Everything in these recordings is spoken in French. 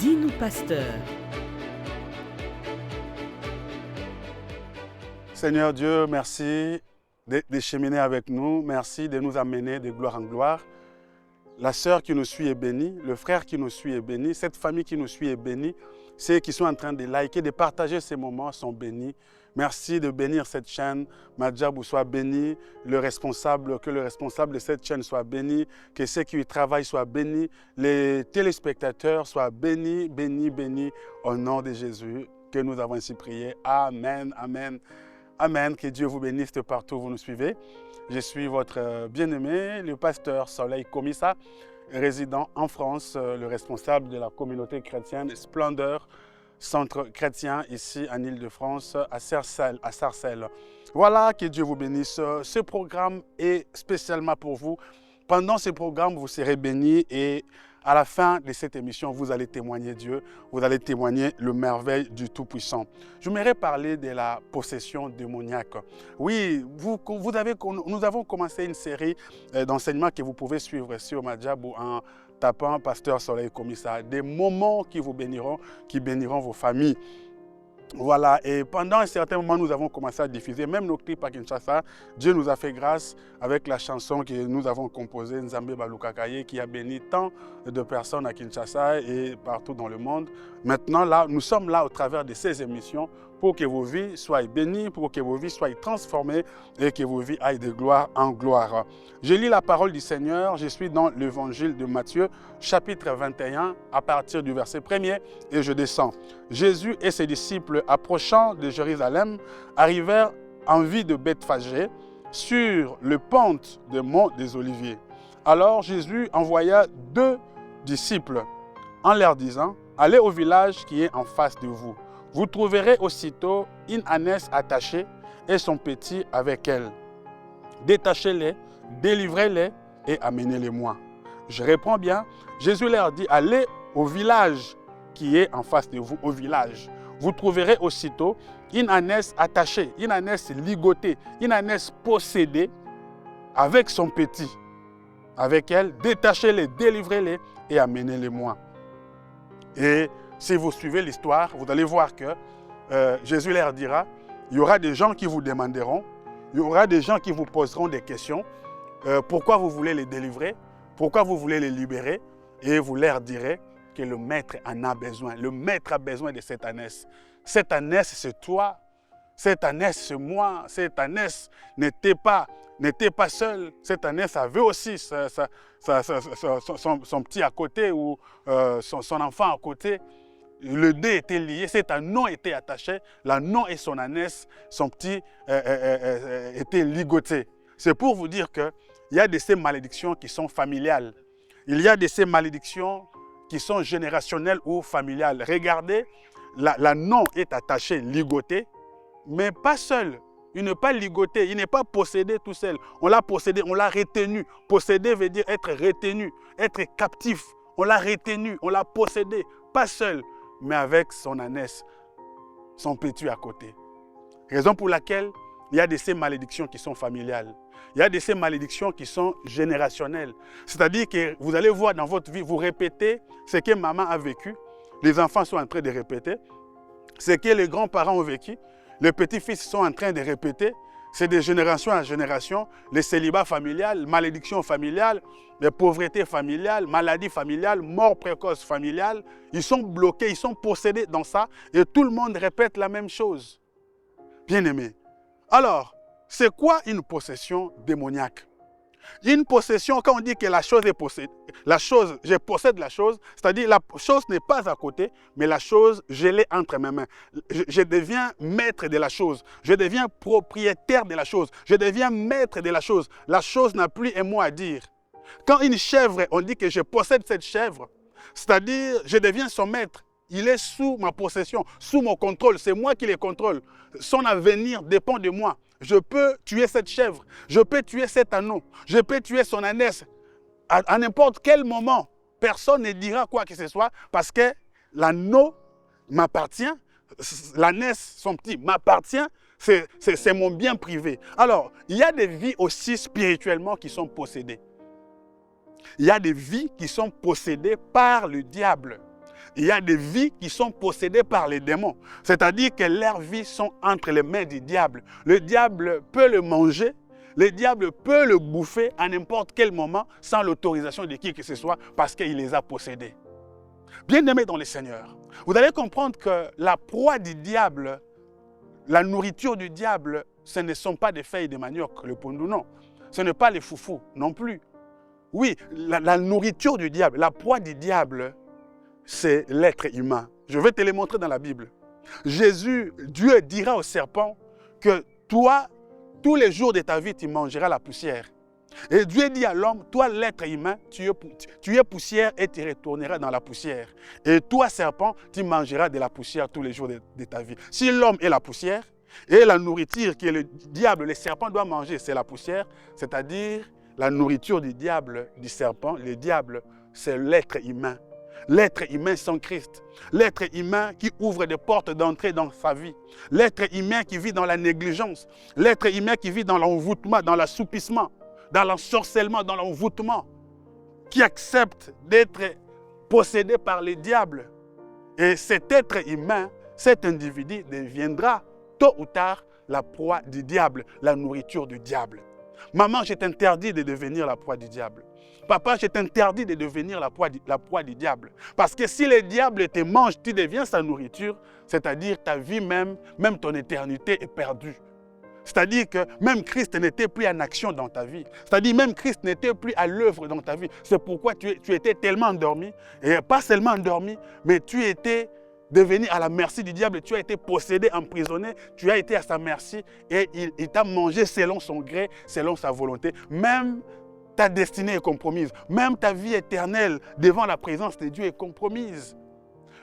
Dis-nous, pasteur. Seigneur Dieu, merci de cheminer avec nous. Merci de nous amener de gloire en gloire. La sœur qui nous suit est bénie, le frère qui nous suit est béni, cette famille qui nous suit est bénie. Ceux qui sont en train de liker, de partager ces moments sont bénis. Merci de bénir cette chaîne. Madjabou soit béni, que le responsable de cette chaîne soit béni, que ceux qui y travaillent soient bénis, les téléspectateurs soient bénis, bénis, bénis, au nom de Jésus que nous avons ainsi prié. Amen, amen, amen. Que Dieu vous bénisse de partout où vous nous suivez. Je suis votre bien-aimé, le pasteur Soleil Komissa, résident en France, le responsable de la communauté chrétienne Splendeur, centre chrétien ici en Île-de-France, à Sarcelles. Voilà, que Dieu vous bénisse. Ce programme est spécialement pour vous. Pendant ce programme, vous serez bénis et à la fin de cette émission, vous allez témoigner Dieu, vous allez témoigner le merveille du Tout-Puissant. J'aimerais parler de la possession démoniaque. Oui, nous avons commencé une série d'enseignements que vous pouvez suivre sur Madjabou en tapant Pasteur Soleil Komissa. Des moments qui vous béniront, qui béniront vos familles. Voilà, et pendant un certain moment, nous avons commencé à diffuser même nos clips à Kinshasa. Dieu nous a fait grâce avec la chanson que nous avons composée, Nzambe Balukakaye, qui a béni tant de personnes à Kinshasa et partout dans le monde. Maintenant, là, nous sommes là au travers de ces émissions pour que vos vies soient bénies, pour que vos vies soient transformées et que vos vies aillent de gloire en gloire. Je lis la parole du Seigneur, je suis dans l'évangile de Matthieu, chapitre 21, à partir du verset 1er, et je descends. Jésus et ses disciples, approchant de Jérusalem, arrivèrent en vue de Bethphagée, sur le pente du mont des Oliviers. Alors Jésus envoya 2 disciples en leur disant, « Allez au village qui est en face de vous. Vous trouverez aussitôt une ânesse attachée et son petit avec elle. Détachez-les, délivrez-les et amenez-les-moi. » Je reprends bien. Jésus leur dit, allez au village qui est en face de vous, au village. Vous trouverez aussitôt une ânesse attachée, une ânesse ligotée, une ânesse possédée avec son petit. Avec elle, détachez-les, délivrez-les et amenez-les-moi. Et si vous suivez l'histoire, vous allez voir que Jésus leur dira, il y aura des gens qui vous demanderont, il y aura des gens qui vous poseront des questions, pourquoi vous voulez les délivrer, pourquoi vous voulez les libérer, et vous leur direz que le maître en a besoin. Le maître a besoin de cette ânesse. Cette ânesse, c'est toi. Cette ânesse, c'est moi. Cette ânesse n'était pas seule. Cette ânesse avait aussi son petit à côté ou son enfant à côté. Le deux était lié, cet anneau était attaché, l'anneau et son ânesse, son petit, étaient ligotés. C'est pour vous dire qu'il y a de ces malédictions qui sont familiales. Il y a de ces malédictions qui sont générationnelles ou familiales. Regardez, l'anneau est attaché, ligoté, mais pas seul. Il n'est pas ligoté, il n'est pas possédé tout seul. On l'a possédé, on l'a retenu. Posséder veut dire être retenu, être captif. On l'a retenu, on l'a possédé, pas seul, mais avec son ânesse, son petit à côté. Raison pour laquelle il y a de ces malédictions qui sont familiales. Il y a de ces malédictions qui sont générationnelles. C'est-à-dire que vous allez voir dans votre vie, vous répétez ce que maman a vécu. Les enfants sont en train de répéter. Ce que les grands-parents ont vécu. Les petits-fils sont en train de répéter. C'est de génération en génération. Les célibats familiales, malédictions familiales, les pauvretés familiales, maladies familiales, mort précoce familiale. Ils sont bloqués, ils sont possédés dans ça. Et tout le monde répète la même chose. Bien-aimés. Alors, c'est quoi une possession démoniaque? Une possession, quand on dit que la chose est possédée, je possède la chose, c'est-à-dire la chose n'est pas à côté, mais la chose, je l'ai entre mes mains. Je deviens maître de la chose, je deviens propriétaire de la chose, je deviens maître de la chose. La chose n'a plus un mot à dire. Quand une chèvre, on dit que je possède cette chèvre, c'est-à-dire je deviens son maître. Il est sous ma possession, sous mon contrôle, c'est moi qui le contrôle. Son avenir dépend de moi. Je peux tuer cette chèvre, je peux tuer cet anneau, je peux tuer son ânesse. À n'importe quel moment, personne ne dira quoi que ce soit parce que l'anneau m'appartient, l'ânesse, son petit, m'appartient, c'est mon bien privé. Alors, il y a des vies aussi spirituellement qui sont possédées. Il y a des vies qui sont possédées par le diable. il y a des vies qui sont possédées par les démons. C'est-à-dire que leurs vies sont entre les mains du diable. Le diable peut le manger, le diable peut le bouffer à n'importe quel moment sans l'autorisation de qui que ce soit parce qu'il les a possédés. Bien-aimés dans le Seigneur, vous allez comprendre que la proie du diable, la nourriture du diable, ce ne sont pas des feuilles de manioc, le pondou, non. Ce n'est pas les foufous non plus. Oui, la nourriture du diable, la proie du diable, c'est l'être humain. Je vais te le montrer dans la Bible. Dieu dira au serpent que toi, tous les jours de ta vie, tu mangeras la poussière. Et Dieu dit à l'homme, toi l'être humain, tu es poussière et tu retourneras dans la poussière. Et toi serpent, tu mangeras de la poussière tous les jours de ta vie. Si l'homme est la poussière, et la nourriture que le diable, le serpent doit manger, c'est la poussière, c'est-à-dire la nourriture du diable, du serpent, le diable, c'est l'être humain. L'être humain sans Christ. L'être humain qui ouvre des portes d'entrée dans sa vie. L'être humain qui vit dans la négligence. L'être humain qui vit dans l'envoûtement, dans l'assoupissement, dans l'ensorcellement, dans l'envoûtement. Qui accepte d'être possédé par le diable. Et cet être humain, cet individu deviendra tôt ou tard la proie du diable, la nourriture du diable. Maman, je t'interdis de devenir la proie du diable. Papa, je t'interdis de devenir la proie du diable. Parce que si le diable te mange, tu deviens sa nourriture, c'est-à-dire ta vie même ton éternité est perdue. C'est-à-dire que même Christ n'était plus en action dans ta vie. C'est-à-dire même Christ n'était plus à l'œuvre dans ta vie. C'est pourquoi tu étais tellement endormi, et pas seulement endormi, mais tu étais devenu à la merci du diable, tu as été possédé, emprisonné, tu as été à sa merci et il t'a mangé selon son gré, selon sa volonté. Même ta destinée est compromise, même ta vie éternelle devant la présence de Dieu est compromise.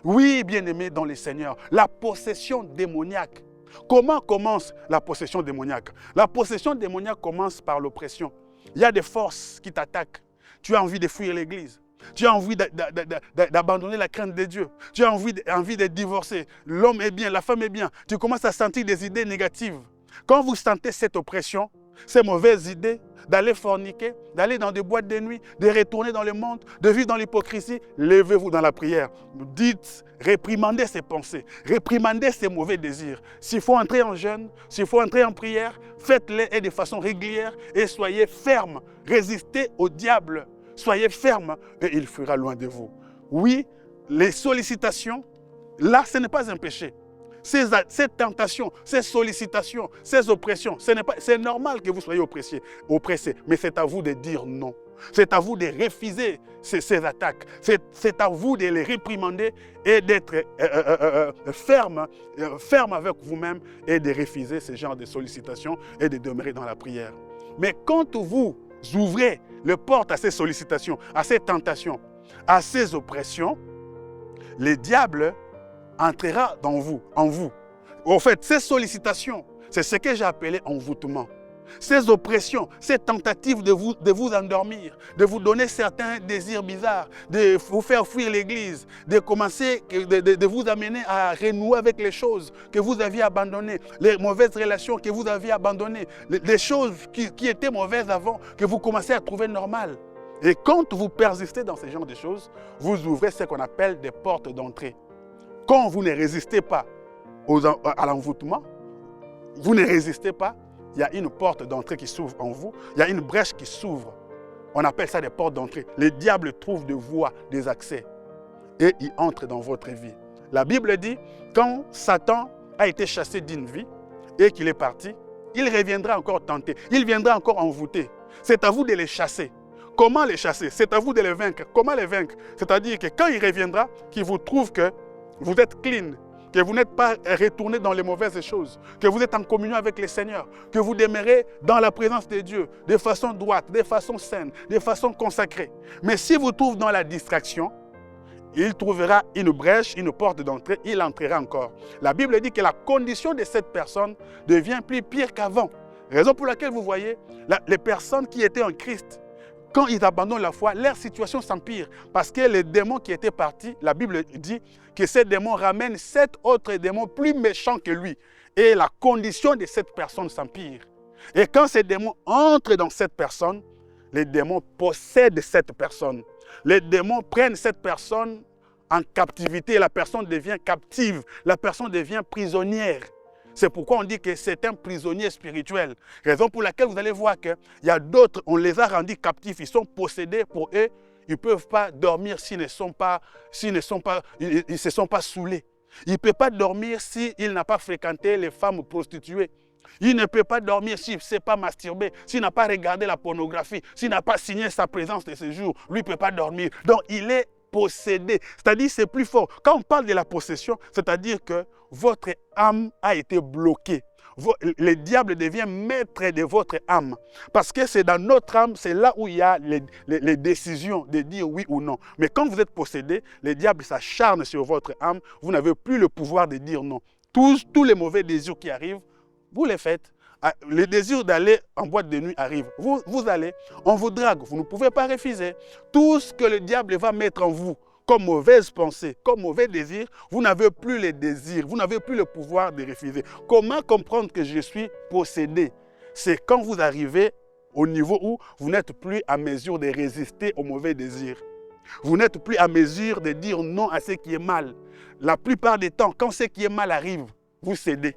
Oui, bien-aimé dans le Seigneur, la possession démoniaque. Comment commence la possession démoniaque? La possession démoniaque commence par l'oppression. Il y a des forces qui t'attaquent. Tu as envie de fuir l'église. Tu as envie d'abandonner la crainte de Dieu. Tu as envie de divorcer. L'homme est bien, la femme est bien. Tu commences à sentir des idées négatives. Quand vous sentez cette oppression, ces mauvaises idées, d'aller forniquer, d'aller dans des boîtes de nuit, de retourner dans le monde, de vivre dans l'hypocrisie, levez-vous dans la prière. Dites, réprimandez ces pensées, réprimandez ces mauvais désirs. S'il faut entrer en jeûne, s'il faut entrer en prière, faites-les et de façon régulière et soyez fermes. Résistez au diable. Soyez fermes et il fuira loin de vous. Oui, les sollicitations, là, ce n'est pas un péché. Ces tentations, ces sollicitations, ces oppressions, c'est normal que vous soyez oppressés, mais c'est à vous de dire non. C'est à vous de refuser ces attaques. C'est à vous de les réprimander et d'être ferme avec vous-même et de refuser ce genre de sollicitations et de demeurer dans la prière. Mais quand vous ouvrez les portes à ces sollicitations, à ces tentations, à ces oppressions, le diable entrera en vous. En fait, ces sollicitations, c'est ce que j'ai appelé envoûtement. Ces oppressions, ces tentatives de vous endormir, de vous donner certains désirs bizarres, de vous faire fuir l'église, de commencer, de vous amener à renouer avec les choses que vous aviez abandonnées, les mauvaises relations que vous aviez abandonnées, les choses qui étaient mauvaises avant, que vous commencez à trouver normales. Et quand vous persistez dans ce genre de choses, vous ouvrez ce qu'on appelle des portes d'entrée. Quand vous ne résistez pas à l'envoûtement, vous ne résistez pas, il y a une porte d'entrée qui s'ouvre en vous, il y a une brèche qui s'ouvre. On appelle ça des portes d'entrée. Le diable trouve des voies, des accès et il entre dans votre vie. La Bible dit, quand Satan a été chassé d'une vie et qu'il est parti, il reviendra encore tenter, il viendra encore envoûter. C'est à vous de les chasser. Comment les chasser? C'est à vous de les vaincre. Comment les vaincre? C'est-à-dire que quand il reviendra, qu'il vous trouve que vous êtes clean, que vous n'êtes pas retourné dans les mauvaises choses, que vous êtes en communion avec le Seigneur, que vous demeurez dans la présence de Dieu, de façon droite, de façon saine, de façon consacrée. Mais si vous trouvez dans la distraction, il trouvera une brèche, une porte d'entrée, il entrera encore. La Bible dit que la condition de cette personne devient plus pire qu'avant. Raison pour laquelle vous voyez, les personnes qui étaient en Christ, quand ils abandonnent la foi, leur situation s'empire. Parce que les démons qui étaient partis, la Bible dit que ces démons ramènent 7 autres démons plus méchants que lui. Et la condition de cette personne s'empire. Et quand ces démons entrent dans cette personne, les démons possèdent cette personne. Les démons prennent cette personne en captivité, la personne devient captive, la personne devient prisonnière. C'est pourquoi on dit que c'est un prisonnier spirituel. Raison pour laquelle vous allez voir qu'il y a d'autres, on les a rendus captifs, ils sont possédés pour eux, ils ne peuvent pas dormir s'ils ne sont pas saoulés. Il ne peut pas dormir s'il n'a pas fréquenté les femmes prostituées. Il ne peut pas dormir s'il ne sait pas masturber, s'il n'a pas regardé la pornographie, s'il n'a pas signé sa présence de séjour. Lui ne peut pas dormir. Donc il est possédé. C'est-à-dire c'est plus fort. Quand on parle de la possession, c'est-à-dire que votre âme a été bloquée. Le diable devient maître de votre âme. Parce que c'est dans notre âme, c'est là où il y a les décisions de dire oui ou non. Mais quand vous êtes possédé, le diable s'acharne sur votre âme. Vous n'avez plus le pouvoir de dire non. Tous les mauvais désirs qui arrivent, vous les faites. Le désir d'aller en boîte de nuit arrive. Vous allez, on vous drague, vous ne pouvez pas refuser. Tout ce que le diable va mettre en vous, comme mauvaise pensée, comme mauvais désir, vous n'avez plus les désirs, vous n'avez plus le pouvoir de refuser. Comment comprendre que je suis possédé? C'est quand vous arrivez au niveau où vous n'êtes plus à mesure de résister aux mauvais désirs. Vous n'êtes plus à mesure de dire non à ce qui est mal. La plupart des temps, quand ce qui est mal arrive, vous cédez.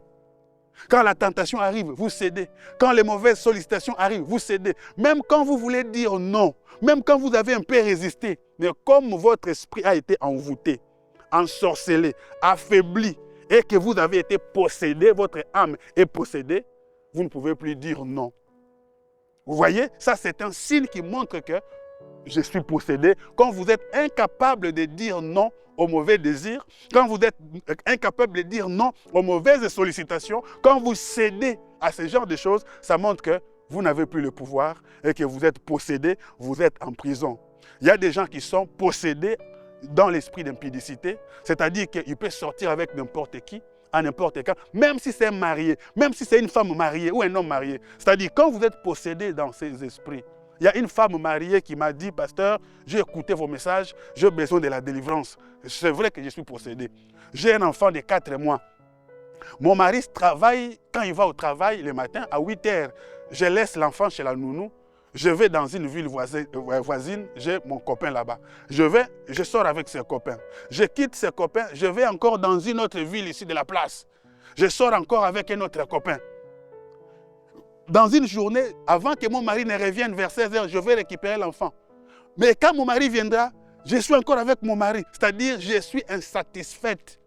Quand la tentation arrive, vous cédez. Quand les mauvaises sollicitations arrivent, vous cédez. Même quand vous voulez dire non, même quand vous avez un peu résisté, mais comme votre esprit a été envoûté, ensorcelé, affaibli, et que vous avez été possédé, votre âme est possédée, vous ne pouvez plus dire non. Vous voyez, ça c'est un signe qui montre que je suis possédé. Quand vous êtes incapable de dire non aux mauvais désirs, quand vous êtes incapable de dire non aux mauvaises sollicitations, quand vous cédez à ce genre de choses, ça montre que vous n'avez plus le pouvoir et que vous êtes possédé, vous êtes en prison. Il y a des gens qui sont possédés dans l'esprit d'impudicité, c'est-à-dire qu'il peut sortir avec n'importe qui, à n'importe quand, même si c'est marié, même si c'est une femme mariée ou un homme marié. C'est-à-dire quand vous êtes possédé dans ces esprits, il y a une femme mariée qui m'a dit, pasteur, j'ai écouté vos messages, j'ai besoin de la délivrance. C'est vrai que je suis possédé. J'ai un enfant de 4 mois. Mon mari travaille, quand il va au travail le matin, à 8 heures, je laisse l'enfant chez la nounou. Je vais dans une ville voisine, j'ai mon copain là-bas. Je sors avec ses copains. Je quitte ses copains, je vais encore dans une autre ville ici de la place. Je sors encore avec un autre copain. Dans une journée, avant que mon mari ne revienne vers 16 heures, je vais récupérer l'enfant. Mais quand mon mari viendra, je suis encore avec mon mari. C'est-à-dire, je suis insatisfaite.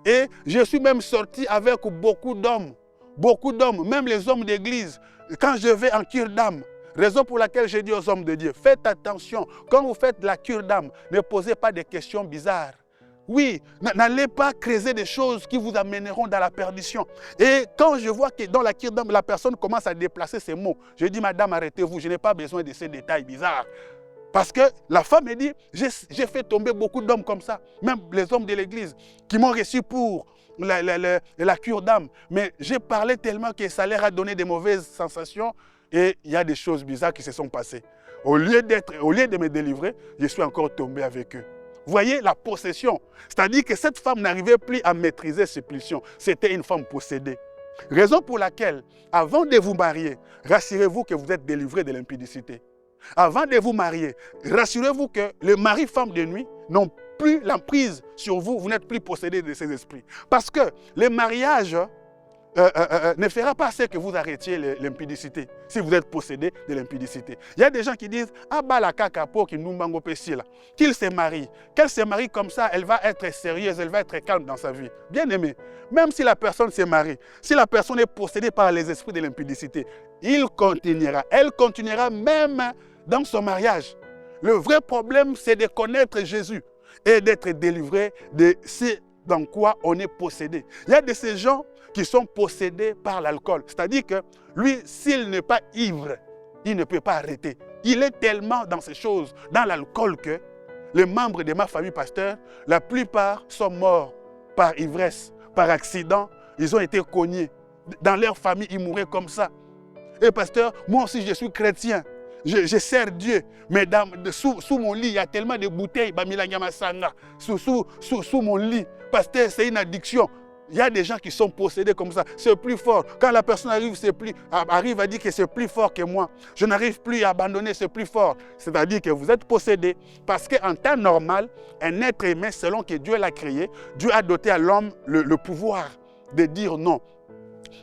Et je suis même sorti avec beaucoup d'hommes. Beaucoup d'hommes, même les hommes d'église. Quand je vais en cure d'âme, raison pour laquelle j'ai dit aux hommes de Dieu, faites attention. Quand vous faites la cure d'âme, ne posez pas de questions bizarres. Oui, n'allez pas creuser des choses qui vous amèneront dans la perdition. Et quand je vois que dans la cure d'âme, la personne commence à déplacer ses mots, je dis, madame, arrêtez-vous, je n'ai pas besoin de ces détails bizarres. Parce que la femme me dit, j'ai fait tomber beaucoup d'hommes comme ça, même les hommes de l'église, qui m'ont reçu pour la cure d'âme. Mais j'ai parlé tellement que ça leur a donné des mauvaises sensations et il y a des choses bizarres qui se sont passées. Au lieu de me délivrer, je suis encore tombé avec eux. Vous voyez la possession. C'est-à-dire que cette femme n'arrivait plus à maîtriser ses pulsions. C'était une femme possédée. Raison pour laquelle, avant de vous marier, rassurez-vous que vous êtes délivré de l'impudicité. Avant de vous marier, rassurez-vous que le mari-femme de nuit n'ont plus l'emprise sur vous, vous n'êtes plus possédé de ces esprits. Parce que le mariage ne fera pas ce que vous arrêtiez l'impudicité, si vous êtes possédé de l'impudicité. Il y a des gens qui disent, ah bah la kakapo qui nous mango là, qu'il se marie. Qu'elle se marie comme ça, elle va être sérieuse, elle va être calme dans sa vie. Bien aimé, même si la personne se marie, si la personne est possédée par les esprits de l'impudicité, elle continuera même dans son mariage. Le vrai problème, c'est de connaître Jésus et d'être délivré de ce dans quoi on est possédé. Il y a de ces gens qui sont possédés par l'alcool. C'est-à-dire que lui, s'il n'est pas ivre, il ne peut pas arrêter. Il est tellement dans ces choses, dans l'alcool, que les membres de ma famille pasteur, la plupart sont morts par ivresse, par accident. Ils ont été cognés. Dans leur famille, ils mouraient comme ça. Et pasteur, moi aussi je suis chrétien. Je sers Dieu, mais sous mon lit, il y a tellement de bouteilles, sous mon lit. Pasteur, c'est une addiction. Il y a des gens qui sont possédés comme ça. C'est plus fort. Quand la personne arrive à dire que c'est plus fort que moi, je n'arrive plus à abandonner, c'est plus fort. C'est-à-dire que vous êtes possédé. Parce qu'en temps normal, un être aimé, selon que Dieu l'a créé, Dieu a doté à l'homme le pouvoir de dire non.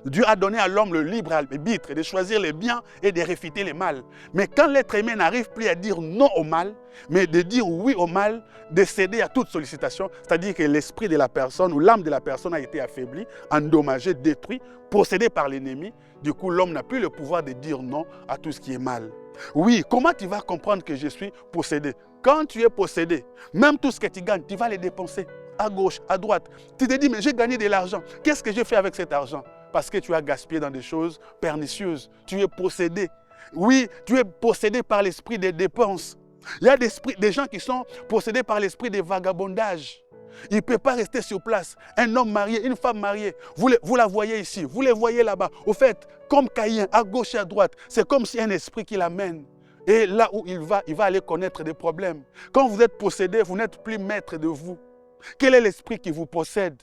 Dieu a donné à l'homme le libre arbitre de choisir les biens et de réfuter les mal. Mais quand l'être aimé n'arrive plus à dire non au mal, mais de dire oui au mal, de céder à toute sollicitation, c'est-à-dire que l'esprit de la personne ou l'âme de la personne a été affaiblie, endommagée, détruite, possédée par l'ennemi. Du coup, l'homme n'a plus le pouvoir de dire non à tout ce qui est mal. Oui, comment tu vas comprendre que je suis possédé? Quand tu es possédé, même tout ce que tu gagnes, tu vas les dépenser à gauche, à droite. Tu te dis, mais j'ai gagné de l'argent. Qu'est-ce que j'ai fait avec cet argent? Parce que tu as gaspillé dans des choses pernicieuses. Tu es possédé. Oui, tu es possédé par l'esprit des dépenses. Il y a des gens qui sont possédés par l'esprit des vagabondages. Il ne peut pas rester sur place. Un homme marié, une femme mariée, vous la voyez ici, vous les voyez là-bas. Au fait, comme Caïn, à gauche et à droite, c'est comme si un esprit qui l'amène. Et là où il va aller connaître des problèmes. Quand vous êtes possédé, vous n'êtes plus maître de vous. Quel est l'esprit qui vous possède?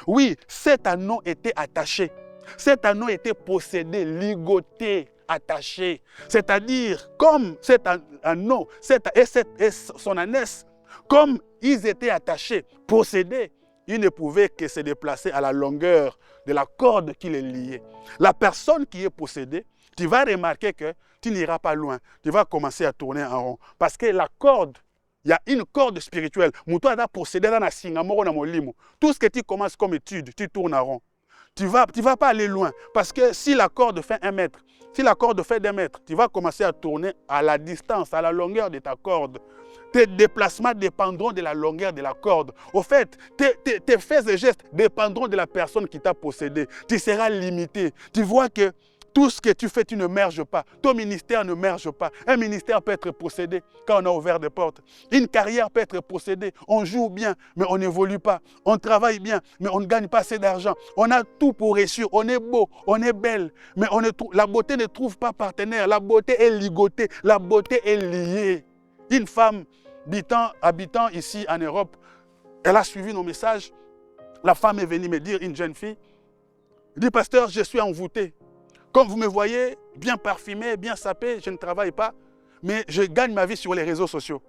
Oui, cet anneau était attaché. Cet anneau était possédé, ligoté, attaché. C'est-à-dire, comme cet anneau et son ânesse, comme ils étaient attachés, possédés, ils ne pouvaient que se déplacer à la longueur de la corde qui les liait. La personne qui est possédée, tu vas remarquer que tu n'iras pas loin. Tu vas commencer à tourner en rond. Parce que la corde, il y a une corde spirituelle. Moutoua da possédé dans la singamoro na molimo. Tout ce que tu commences comme étude, tu tournes en rond. Tu vas pas aller loin. Parce que si la corde fait 1 mètre, si la corde fait 2 mètres, tu vas commencer à tourner à la distance, à la longueur de ta corde. Tes déplacements dépendront de la longueur de la corde. Au fait, tes faits et gestes dépendront de la personne qui t'a possédé. Tu seras limité. Tu vois que tout ce que tu fais, tu ne merges pas. Ton ministère ne merge pas. Un ministère peut être possédé quand on a ouvert des portes. Une carrière peut être possédée. On joue bien, mais on n'évolue pas. On travaille bien, mais on ne gagne pas assez d'argent. On a tout pour réussir. On est beau, on est belle, mais la beauté ne trouve pas partenaire. La beauté est ligotée. La beauté est liée. Une femme habitant ici en Europe, elle a suivi nos messages. La femme est venue me dire, une jeune fille, elle dit, pasteur, je suis envoûtée. Comme vous me voyez, bien parfumé, bien sapé, je ne travaille pas, mais je gagne ma vie sur les réseaux sociaux.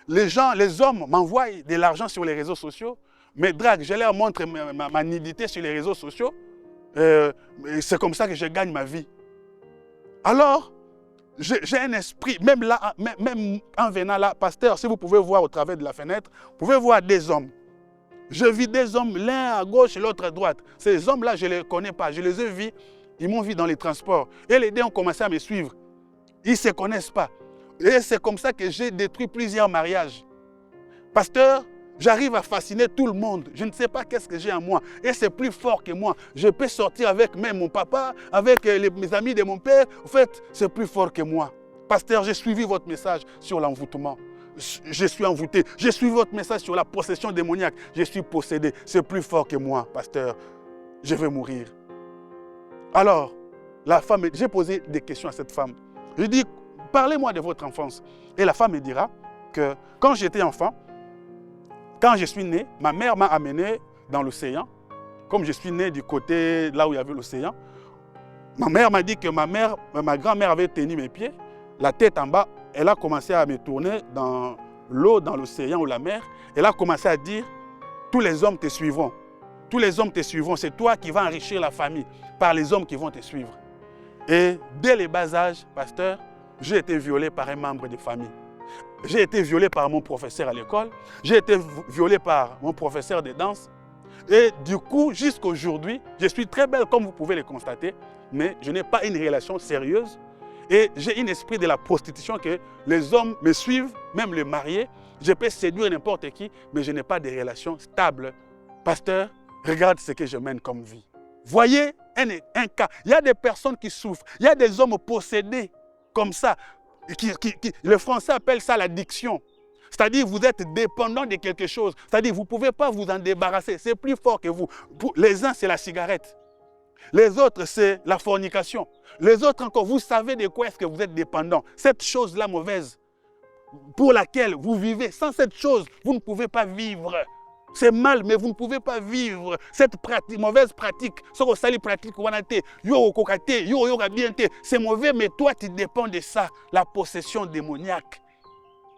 Les hommes m'envoient de l'argent sur les réseaux sociaux, me draguent, je leur montre ma nudité sur les réseaux sociaux. C'est comme ça que je gagne ma vie. Alors, j'ai un esprit, même là, même en venant là, pasteur, si vous pouvez voir au travers de la fenêtre, vous pouvez voir des hommes. Je vis des hommes, l'un à gauche et l'autre à droite. Ces hommes-là, je ne les connais pas, je les ai vus. Ils m'ont vu dans les transports. Et les deux ont commencé à me suivre. Ils ne se connaissent pas. Et c'est comme ça que j'ai détruit plusieurs mariages. Pasteur, j'arrive à fasciner tout le monde. Je ne sais pas qu'est-ce que j'ai en moi. Et c'est plus fort que moi. Je peux sortir avec même mon papa, avec mes amis de mon père. En fait, c'est plus fort que moi. Pasteur, j'ai suivi votre message sur l'envoûtement. Je suis envoûté. J'ai suivi votre message sur la possession démoniaque. Je suis possédé. C'est plus fort que moi, pasteur. Je vais mourir. Alors, la femme, j'ai posé des questions à cette femme. Je dis, parlez-moi de votre enfance. Et la femme me dira que quand j'étais enfant, quand je suis né, ma mère m'a amené dans l'océan. Comme je suis né du côté là où il y avait l'océan, ma mère m'a dit que ma grand-mère avait tenu mes pieds, la tête en bas. Elle a commencé à me tourner dans l'eau, dans l'océan ou la mer. Elle a commencé à dire, tous les hommes te suivront. Tous les hommes te suivront. C'est toi qui vas enrichir la famille par les hommes qui vont te suivre. Et dès le bas âge, pasteur, j'ai été violé par un membre de famille. J'ai été violé par mon professeur à l'école. J'ai été violé par mon professeur de danse. Et du coup, jusqu'à aujourd'hui, je suis très belle comme vous pouvez le constater, mais je n'ai pas une relation sérieuse. Et j'ai un esprit de la prostitution que les hommes me suivent, même les mariés. Je peux séduire n'importe qui, mais je n'ai pas de relation stable. Pasteur, regarde ce que je mène comme vie. Voyez un cas. Il y a des personnes qui souffrent. Il y a des hommes possédés comme ça. Le français appelle ça l'addiction. C'est-à-dire vous êtes dépendant de quelque chose. C'est-à-dire vous ne pouvez pas vous en débarrasser. C'est plus fort que vous. Les uns, c'est la cigarette. Les autres, c'est la fornication. Les autres encore, vous savez de quoi est-ce que vous êtes dépendant. Cette chose-là mauvaise pour laquelle vous vivez. Sans cette chose, vous ne pouvez pas vivre. C'est mal, mais vous ne pouvez pas vivre cette pratique, mauvaise pratique. Ce que ça pratique, c'est mauvais, mais toi, tu dépends de ça, la possession démoniaque.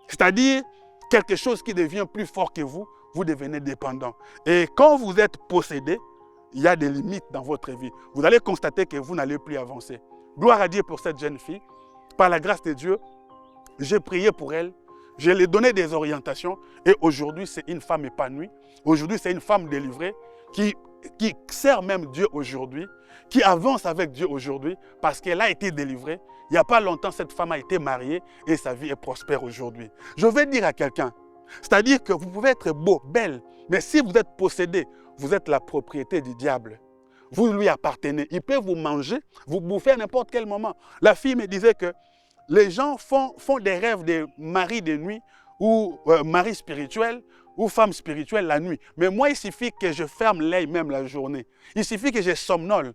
C'est-à-dire, quelque chose qui devient plus fort que vous, vous devenez dépendant. Et quand vous êtes possédé, il y a des limites dans votre vie. Vous allez constater que vous n'allez plus avancer. Gloire à Dieu pour cette jeune fille. Par la grâce de Dieu, j'ai prié pour elle. Je lui ai donné des orientations. Et aujourd'hui, c'est une femme épanouie. Aujourd'hui, c'est une femme délivrée qui sert même Dieu aujourd'hui, qui avance avec Dieu aujourd'hui parce qu'elle a été délivrée. Il n'y a pas longtemps, cette femme a été mariée et sa vie est prospère aujourd'hui. Je vais dire à quelqu'un, c'est-à-dire que vous pouvez être beau, belle, mais si vous êtes possédé, vous êtes la propriété du diable. Vous lui appartenez. Il peut vous manger, vous bouffer à n'importe quel moment. La fille me disait que les gens font des rêves de mari de nuit ou mari spirituel ou femme spirituelle la nuit. Mais moi, il suffit que je ferme l'œil même la journée. Il suffit que je somnole.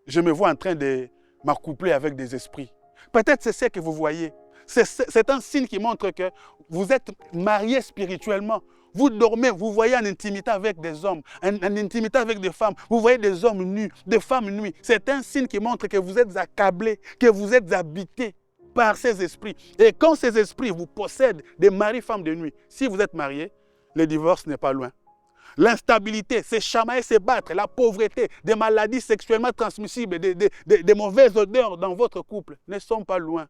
Je me vois en train de m'accoupler avec des esprits. Peut-être c'est ce que vous voyez. C'est un signe qui montre que vous êtes marié spirituellement. Vous dormez, vous voyez en intimité avec des hommes, en intimité avec des femmes. Vous voyez des hommes nus, des femmes nues. C'est un signe qui montre que vous êtes accablé, que vous êtes habité par ces esprits. Et quand ces esprits vous possèdent des maris, femmes de nuit, si vous êtes marié, le divorce n'est pas loin. L'instabilité, c'est chamailler, c'est battre, la pauvreté, des maladies sexuellement transmissibles, des mauvaises odeurs dans votre couple ne sont pas loin.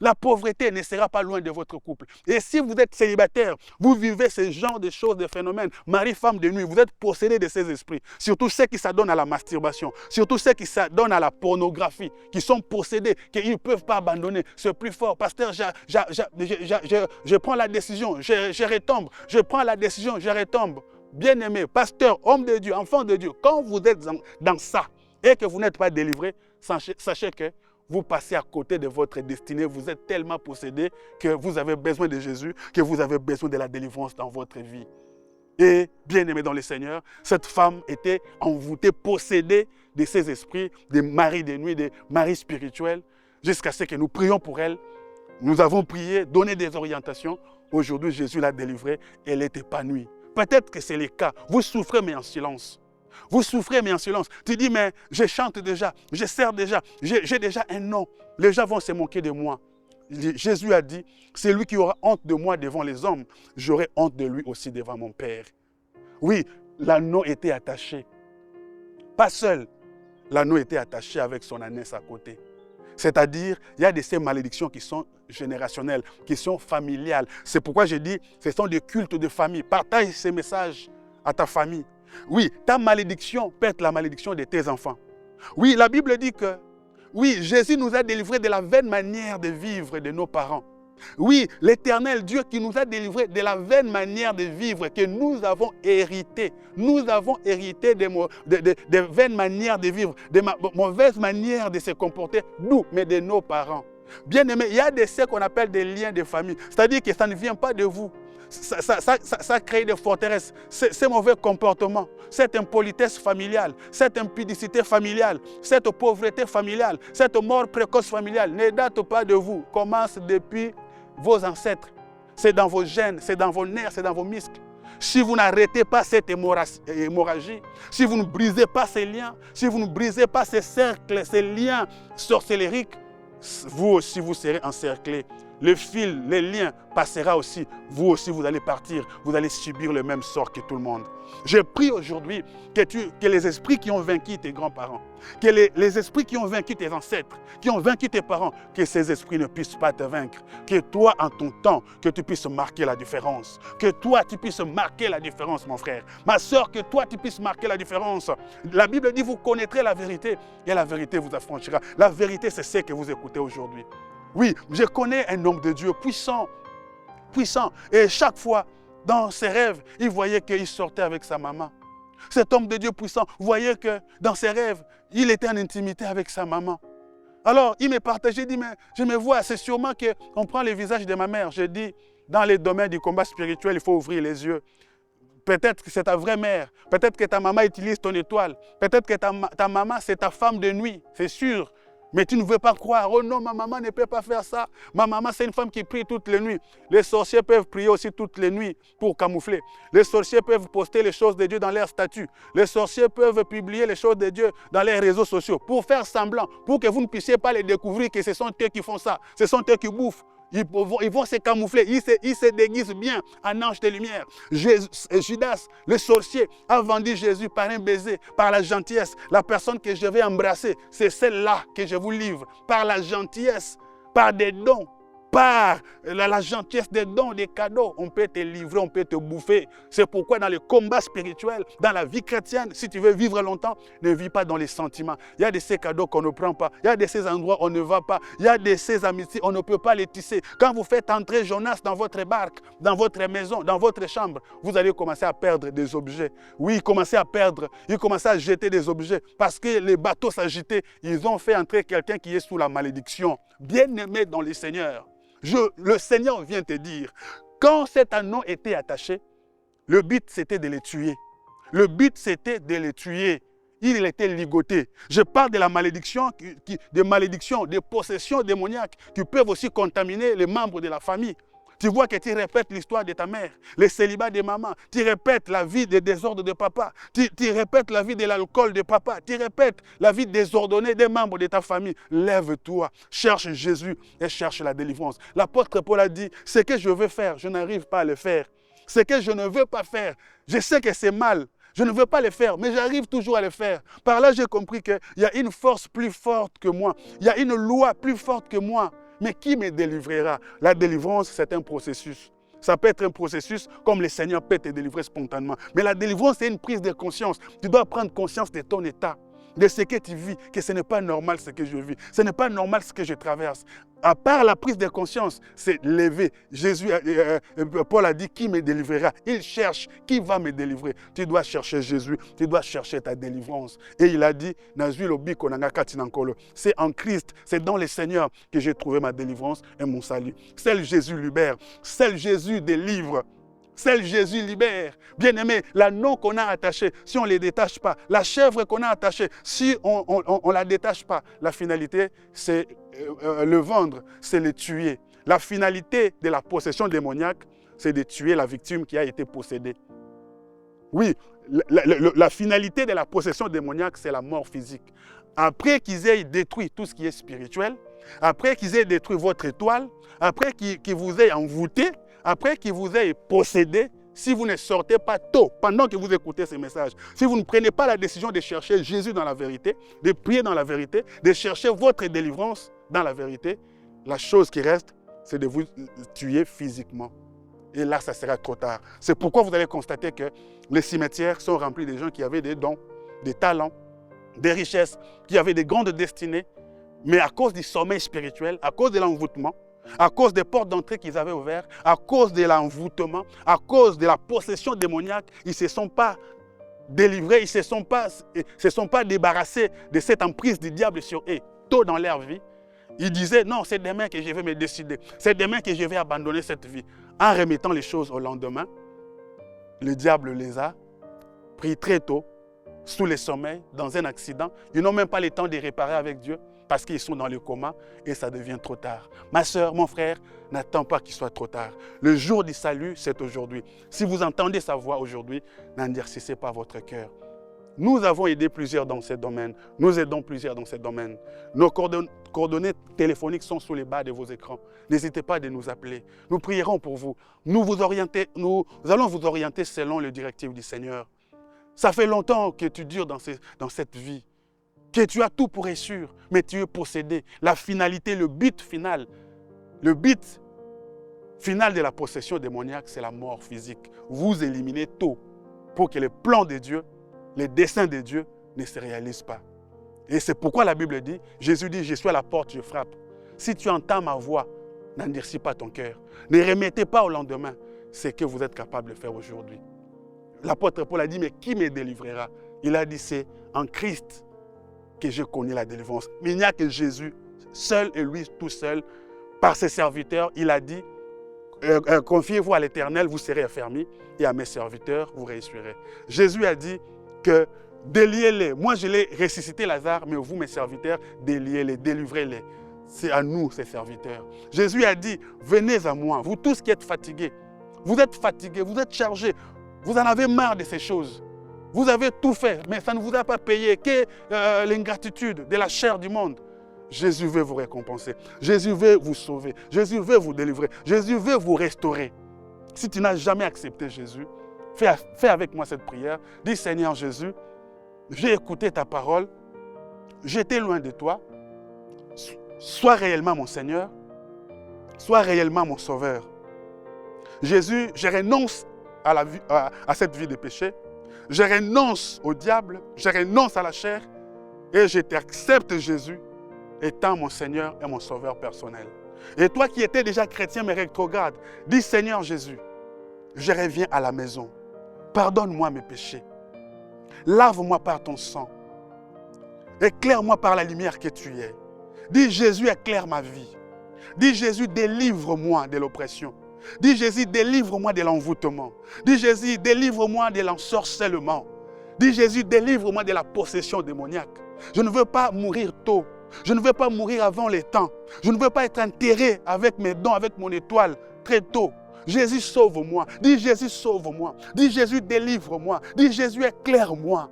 La pauvreté ne sera pas loin de votre couple. Et si vous êtes célibataire, vous vivez ce genre de choses, de phénomènes, mari, femme de nuit, vous êtes possédé de ces esprits. Surtout ceux qui s'adonnent à la masturbation, surtout ceux qui s'adonnent à la pornographie, qui sont possédés, qu'ils ne peuvent pas abandonner. C'est plus fort. Pasteur, je prends la décision, je retombe. Je prends la décision, je retombe. Bien-aimé, pasteur, homme de Dieu, enfant de Dieu, quand vous êtes dans ça et que vous n'êtes pas délivré, sachez que vous passez à côté de votre destinée. Vous êtes tellement possédé que vous avez besoin de Jésus, que vous avez besoin de la délivrance dans votre vie. Et bien aimé dans le Seigneur, cette femme était envoûtée, possédée de ces esprits, des maris de nuit, des maris spirituels, jusqu'à ce que nous prions pour elle. Nous avons prié, donné des orientations. Aujourd'hui, Jésus l'a délivrée, elle est épanouie. Peut-être que c'est le cas. Vous souffrez, mais en silence. Vous souffrez, mais en silence. Tu dis, mais je chante déjà, je sers déjà, j'ai déjà un nom. Les gens vont se moquer de moi. Jésus a dit, c'est lui qui aura honte de moi devant les hommes. J'aurai honte de lui aussi devant mon Père. Oui, l'anneau était attaché. Pas seul. L'anneau était attaché avec son ânesse à côté. C'est-à-dire, il y a de ces malédictions qui sont générationnelles, qui sont familiales. C'est pourquoi je dis, ce sont des cultes de famille. Partage ces messages à ta famille. Oui, ta malédiction peut être la malédiction de tes enfants. Oui, la Bible dit que, oui, Jésus nous a délivrés de la vaine manière de vivre de nos parents. Oui, l'Éternel Dieu qui nous a délivrés de la vaine manière de vivre que nous avons hérité. Nous avons hérité de vaines manières de vivre, de mauvaises manières de se comporter, nous, mais de nos parents. Bien aimé, il y a ce qu'on appelle des liens de famille. C'est-à-dire que ça ne vient pas de vous. Ça crée des forteresses. Ces mauvais comportements, cette impolitesse familiale, cette impudicité familiale, cette pauvreté familiale, cette mort précoce familiale ne date pas de vous. Commence depuis vos ancêtres. C'est dans vos gènes, c'est dans vos nerfs, c'est dans vos muscles. Si vous n'arrêtez pas cette hémorragie, si vous ne brisez pas ces liens, si vous ne brisez pas ces cercles, ces liens sorcellériques, vous aussi vous serez encerclés. Le fil, les liens passera aussi. Vous aussi, vous allez partir. Vous allez subir le même sort que tout le monde. Je prie aujourd'hui que les esprits qui ont vaincu tes grands-parents, que les esprits qui ont vaincu tes ancêtres, qui ont vaincu tes parents, que ces esprits ne puissent pas te vaincre. Que toi, en ton temps, que tu puisses marquer la différence. Que toi, tu puisses marquer la différence, mon frère. Ma soeur, que toi, tu puisses marquer la différence. La Bible dit, vous connaîtrez la vérité et la vérité vous affranchira. La vérité, c'est ce que vous écoutez aujourd'hui. Oui, je connais un homme de Dieu puissant, puissant. Et chaque fois, dans ses rêves, il voyait qu'il sortait avec sa maman. Cet homme de Dieu puissant voyait que dans ses rêves, il était en intimité avec sa maman. Alors, il me partageait, il dit, mais je me vois, c'est sûrement qu'on prend le visage de ma mère. Je dis, dans les domaines du combat spirituel, il faut ouvrir les yeux. Peut-être que c'est ta vraie mère. Peut-être que ta maman utilise ton étoile. Peut-être que ta maman, c'est ta femme de nuit. C'est sûr. Mais tu ne veux pas croire. Oh non, ma maman ne peut pas faire ça. Ma maman, c'est une femme qui prie toutes les nuits. Les sorciers peuvent prier aussi toutes les nuits pour camoufler. Les sorciers peuvent poster les choses de Dieu dans leurs statuts. Les sorciers peuvent publier les choses de Dieu dans les réseaux sociaux pour faire semblant, pour que vous ne puissiez pas les découvrir que ce sont eux qui font ça. Ce sont eux qui bouffent. Ils vont se camoufler, ils se déguisent bien en ange de lumière. Judas, le sorcier, a vendu Jésus par un baiser, par la gentillesse. La personne que je vais embrasser, c'est celle-là que je vous livre. Par la gentillesse, par des dons, par la gentillesse des dons, des cadeaux. On peut te livrer, on peut te bouffer. C'est pourquoi dans le combat spirituel, dans la vie chrétienne, si tu veux vivre longtemps, ne vis pas dans les sentiments. Il y a de ces cadeaux qu'on ne prend pas. Il y a de ces endroits où on ne va pas. Il y a de ces amitiés, on ne peut pas les tisser. Quand vous faites entrer Jonas dans votre barque, dans votre maison, dans votre chambre, vous allez commencer à perdre des objets. Oui, commencer à perdre. Ils commençaient à jeter des objets parce que les bateaux s'agitaient. Ils ont fait entrer quelqu'un qui est sous la malédiction. Bien-aimé dans le Seigneur. Le Seigneur vient te dire, quand cet anneau était attaché, le but c'était de les tuer. Le but c'était de les tuer. Il était ligoté. Je parle de la malédiction, des possessions démoniaques qui peuvent aussi contaminer les membres de la famille. Tu vois que tu répètes l'histoire de ta mère, le célibat de maman, tu répètes la vie des désordres de papa, tu répètes la vie de l'alcool de papa, tu répètes la vie désordonnée des membres de ta famille. Lève-toi, cherche Jésus et cherche la délivrance. L'apôtre Paul a dit, ce que je veux faire, je n'arrive pas à le faire. Ce que je ne veux pas faire, je sais que c'est mal. Je ne veux pas le faire, mais j'arrive toujours à le faire. Par là, j'ai compris qu'il y a une force plus forte que moi. Il y a une loi plus forte que moi. Mais qui me délivrera? La délivrance, c'est un processus. Ça peut être un processus comme le Seigneur peut te délivrer spontanément. Mais la délivrance, c'est une prise de conscience. Tu dois prendre conscience de ton état, de ce que tu vis, que ce n'est pas normal ce que je vis. Ce n'est pas normal ce que je traverse. À part la prise de conscience, c'est lever. Paul a dit, qui me délivrera? Il cherche, qui va me délivrer? Tu dois chercher Jésus, tu dois chercher ta délivrance. Et il a dit, c'est en Christ, c'est dans le Seigneur que j'ai trouvé ma délivrance et mon salut. Seul Jésus libère, seul Jésus délivre. Seul Jésus libère. Bien-aimé, l'anneau qu'on a attaché, si on ne les détache pas, la chèvre qu'on a attachée, si on ne la détache pas, la finalité, c'est le vendre, c'est le tuer. La finalité de la possession démoniaque, c'est de tuer la victime qui a été possédée. Oui, la finalité de la possession démoniaque, c'est la mort physique. Après qu'ils aient détruit tout ce qui est spirituel, après qu'ils aient détruit votre étoile, après qu'ils vous aient envoûté, après qu'il vous ait possédé, si vous ne sortez pas tôt, pendant que vous écoutez ces messages, si vous ne prenez pas la décision de chercher Jésus dans la vérité, de prier dans la vérité, de chercher votre délivrance dans la vérité, la chose qui reste, c'est de vous tuer physiquement. Et là, ça sera trop tard. C'est pourquoi vous allez constater que les cimetières sont remplis de gens qui avaient des dons, des talents, des richesses, qui avaient des grandes destinées, mais à cause du sommeil spirituel, à cause de l'envoûtement, à cause des portes d'entrée qu'ils avaient ouvertes, à cause de l'envoûtement, à cause de la possession démoniaque, ils ne se sont pas délivrés, ils ne se sont pas débarrassés de cette emprise du diable sur eux. Tôt dans leur vie, ils disaient, non, c'est demain que je vais me décider, c'est demain que je vais abandonner cette vie. En remettant les choses au lendemain, le diable les a pris très tôt, sous le sommeil, dans un accident. Ils n'ont même pas le temps de réparer avec Dieu, parce qu'ils sont dans le coma et ça devient trop tard. Ma soeur, mon frère, n'attends pas qu'il soit trop tard. Le jour du salut, c'est aujourd'hui. Si vous entendez sa voix aujourd'hui, n'endurcissez pas votre cœur. Nous avons aidé plusieurs dans ce domaine. Nous aidons plusieurs dans ce domaine. Nos coordonnées téléphoniques sont sous les bas de vos écrans. N'hésitez pas à nous appeler. Nous prierons pour vous. Nous allons vous orienter selon les directives du Seigneur. Ça fait longtemps que tu dures dans cette vie. Que tu as tout pour être sûr, mais tu es possédé. La finalité, le but final de la possession démoniaque, c'est la mort physique. Vous éliminez tôt pour que les plans de Dieu, les desseins de Dieu ne se réalisent pas. Et c'est pourquoi la Bible dit, Jésus dit, je suis à la porte, je frappe. Si tu entends ma voix, n'endurcis pas ton cœur. Ne remettez pas au lendemain ce que vous êtes capable de faire aujourd'hui. L'apôtre Paul a dit, mais qui me délivrera? Il a dit, c'est en Christ que je connais la délivrance. Mais il n'y a que Jésus, seul et lui tout seul, par ses serviteurs, il a dit, confiez-vous à l'Éternel, vous serez affermis, et à mes serviteurs, vous réussirez. Jésus a dit, que déliez-les. Moi, je l'ai ressuscité, Lazare, mais vous, mes serviteurs, déliez-les, délivrez-les. C'est à nous, ces serviteurs. Jésus a dit, venez à moi, vous tous qui êtes fatigués. Vous êtes chargés, vous en avez marre de ces choses. Vous avez tout fait, mais ça ne vous a pas payé que l'ingratitude de la chair du monde. Jésus veut vous récompenser. Jésus veut vous sauver. Jésus veut vous délivrer. Jésus veut vous restaurer. Si tu n'as jamais accepté Jésus, fais avec moi cette prière. Dis, Seigneur Jésus, j'ai écouté ta parole. J'étais loin de toi. Sois réellement mon Seigneur. Sois réellement mon Sauveur. Jésus, je renonce à cette vie de péché. Je renonce au diable. Je renonce à la chair. Et je t'accepte, Jésus, étant mon Seigneur et mon Sauveur personnel. Et toi qui étais déjà chrétien mais rétrograde, dis, Seigneur Jésus, je reviens à la maison. Pardonne-moi mes péchés. Lave-moi par ton sang. Éclaire-moi par la lumière que tu es. Dis, Jésus, éclaire ma vie. Dis, Jésus, délivre-moi de l'oppression. Dis, Jésus, délivre-moi de l'envoûtement. Dis, Jésus, délivre-moi de l'ensorcellement. Dis, Jésus, délivre-moi de la possession démoniaque. Je ne veux pas mourir tôt. Je ne veux pas mourir avant les temps. Je ne veux pas être enterré avec mes dents, avec mon étoile, très tôt. Jésus, sauve-moi. Dis, Jésus, sauve-moi. Dis, Jésus, délivre-moi. Dis, Jésus, éclaire-moi.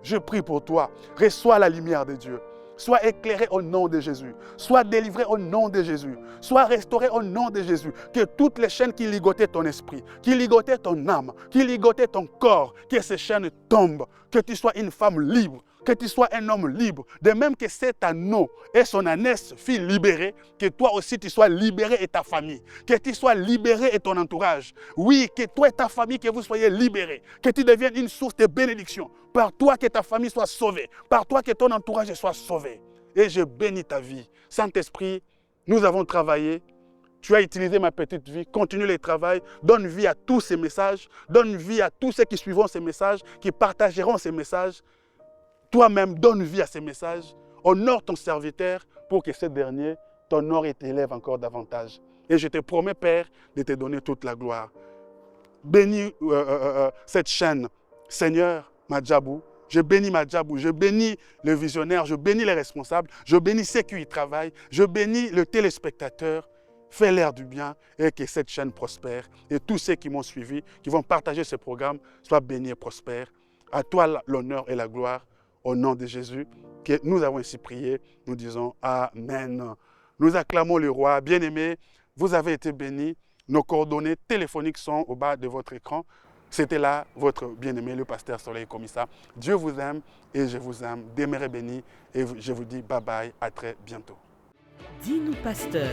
Je prie pour toi. Reçois la lumière de Dieu. Sois éclairé au nom de Jésus. Sois délivré au nom de Jésus. Sois restauré au nom de Jésus. Que toutes les chaînes qui ligotaient ton esprit, qui ligotaient ton âme, qui ligotaient ton corps, que ces chaînes tombent. Que tu sois une femme libre. Que tu sois un homme libre. De même que cet anneau et son ânesse fut libéré, que toi aussi tu sois libéré et ta famille. Que tu sois libéré et ton entourage. Oui, que toi et ta famille, que vous soyez libérés. Que tu deviennes une source de bénédiction. Par toi que ta famille soit sauvée. Par toi que ton entourage soit sauvé. Et je bénis ta vie. Saint-Esprit, nous avons travaillé. Tu as utilisé ma petite vie. Continue le travail. Donne vie à tous ces messages. Donne vie à tous ceux qui suivront ces messages, qui partageront ces messages. Toi-même, donne vie à ces messages. Honore ton serviteur pour que ce dernier t'honore et t'élève encore davantage. Et je te promets, Père, de te donner toute la gloire. Bénis cette chaîne. Seigneur, Madjabou, je bénis Madjabou, je bénis le visionnaire, je bénis les responsables, je bénis ceux qui y travaillent, je bénis le téléspectateur. Fais l'air du bien et que cette chaîne prospère. Et tous ceux qui m'ont suivi, qui vont partager ce programme, soient bénis et prospères. À toi l'honneur et la gloire. Au nom de Jésus, que nous avons ainsi prié, nous disons Amen. Nous acclamons le roi. Bien-aimé, vous avez été bénis. Nos coordonnées téléphoniques sont au bas de votre écran. C'était là votre bien-aimé, le pasteur Soleil Komissa. Dieu vous aime et je vous aime. Demeurez bénis et je vous dis bye bye, à très bientôt. Dis-nous, pasteur.